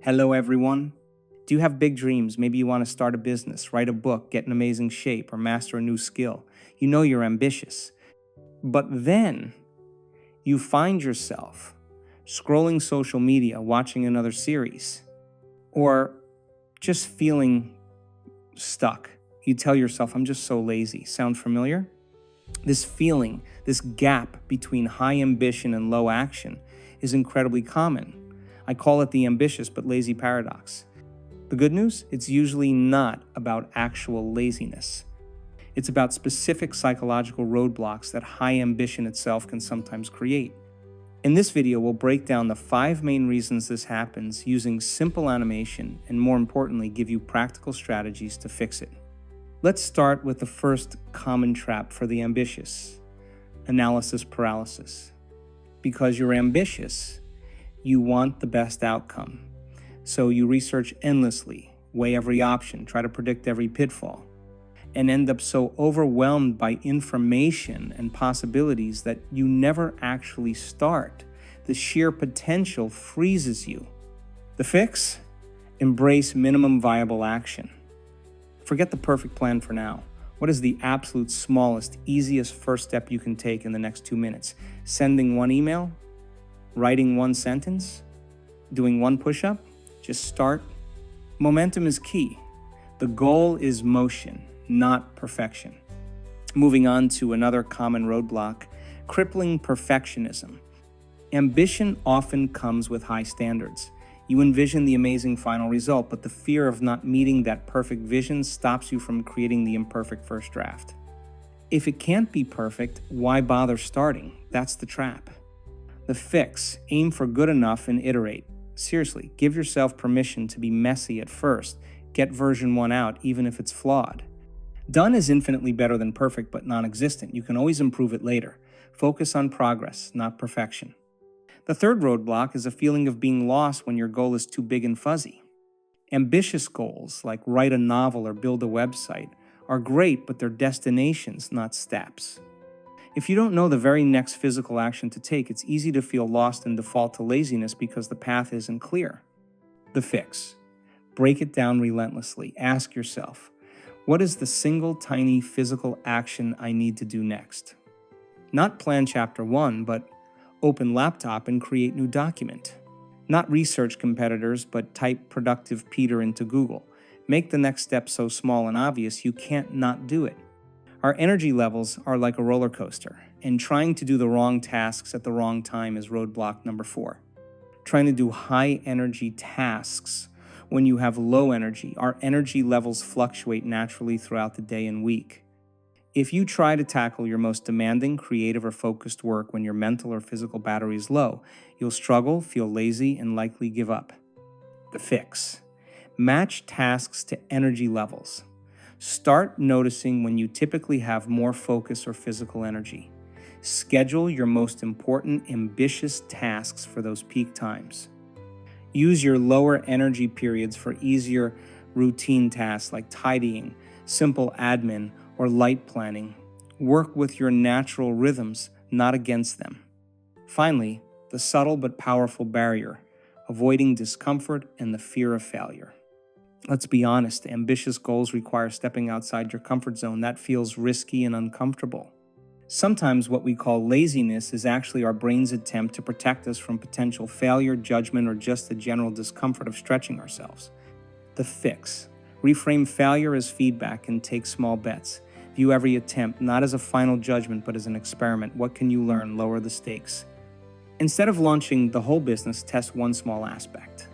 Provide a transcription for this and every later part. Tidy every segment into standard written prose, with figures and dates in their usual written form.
Hello, everyone. Do you have big dreams? Maybe you want to start a business, write a book, get in amazing shape, or master a new skill. You know you're ambitious. But then you find yourself scrolling social media, watching another series, or just feeling stuck. You tell yourself, I'm just so lazy. Sound familiar? This feeling, this gap between high ambition and low action is incredibly common. I call it the ambitious but lazy paradox. The good news? It's usually not about actual laziness. It's about specific psychological roadblocks that high ambition itself can sometimes create. In this video, we'll break down the 5 main reasons this happens using simple animation and, more importantly, give you practical strategies to fix it. Let's start with the first common trap for the ambitious: analysis paralysis. Because you're ambitious, you want the best outcome. So you research endlessly, weigh every option, try to predict every pitfall, and end up so overwhelmed by information and possibilities that you never actually start. The sheer potential freezes you. The fix? Embrace minimum viable action. Forget the perfect plan for now. What is the absolute smallest, easiest first step you can take in the next 2 minutes? Sending one email? Writing one sentence? Doing one push-up? Just start. Momentum is key. The goal is motion, not perfection. Moving on to another common roadblock: crippling perfectionism. Ambition often comes with high standards. You envision the amazing final result, but the fear of not meeting that perfect vision stops you from creating the imperfect first draft. If it can't be perfect, why bother starting? That's the trap. The fix: aim for good enough and iterate. Seriously, give yourself permission to be messy at first. Get version 1 out, even if it's flawed. Done is infinitely better than perfect but non-existent. You can always improve it later. Focus on progress, not perfection. The third roadblock is a feeling of being lost when your goal is too big and fuzzy. Ambitious goals, like write a novel or build a website, are great, but they're destinations, not steps. If you don't know the very next physical action to take, it's easy to feel lost and default to laziness because the path isn't clear. The fix: break it down relentlessly. Ask yourself, what is the single tiny physical action I need to do next? Not plan chapter 1, but open laptop and create new document. Not research competitors, but type productive Peter into Google. Make the next step so small and obvious you can't not do it. Our energy levels are like a roller coaster, and trying to do the wrong tasks at the wrong time is roadblock number 4. Trying to do high energy tasks when you have low energy. Our energy levels fluctuate naturally throughout the day and week. If you try to tackle your most demanding, creative, or focused work when your mental or physical battery is low, you'll struggle, feel lazy, and likely give up. The fix: match tasks to energy levels. Start noticing when you typically have more focus or physical energy. Schedule your most important, ambitious tasks for those peak times. Use your lower energy periods for easier routine tasks like tidying, simple admin, or light planning. Work with your natural rhythms, not against them. Finally, the subtle but powerful barrier: avoiding discomfort and the fear of failure. Let's be honest, ambitious goals require stepping outside your comfort zone. That feels risky and uncomfortable. Sometimes what we call laziness is actually our brain's attempt to protect us from potential failure, judgment, or just the general discomfort of stretching ourselves. The fix: reframe failure as feedback and take small bets. View every attempt not as a final judgment, but as an experiment. What can you learn? Lower the stakes. Instead of launching the whole business, test one small aspect.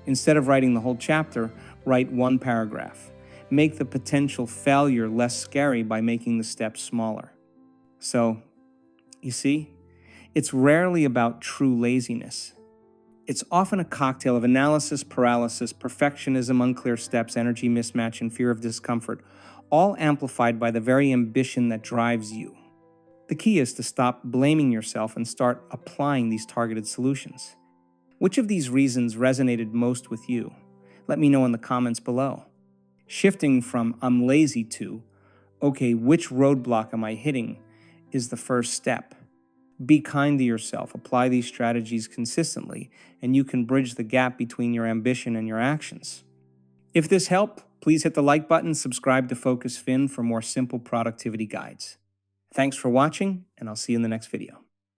Instead of writing the whole chapter, write one paragraph. Make the potential failure less scary by making the steps smaller. So, you see, it's rarely about true laziness. It's often a cocktail of analysis paralysis, perfectionism, unclear steps, energy mismatch, and fear of discomfort, all amplified by the very ambition that drives you. The key is to stop blaming yourself and start applying these targeted solutions. Which of these reasons resonated most with you? Let me know in the comments below. Shifting from I'm lazy to, okay, which roadblock am I hitting, is the first step. Be kind to yourself, apply these strategies consistently, and you can bridge the gap between your ambition and your actions. If this helped, please hit the like button, subscribe to Focus Fin for more simple productivity guides. Thanks for watching, and I'll see you in the next video.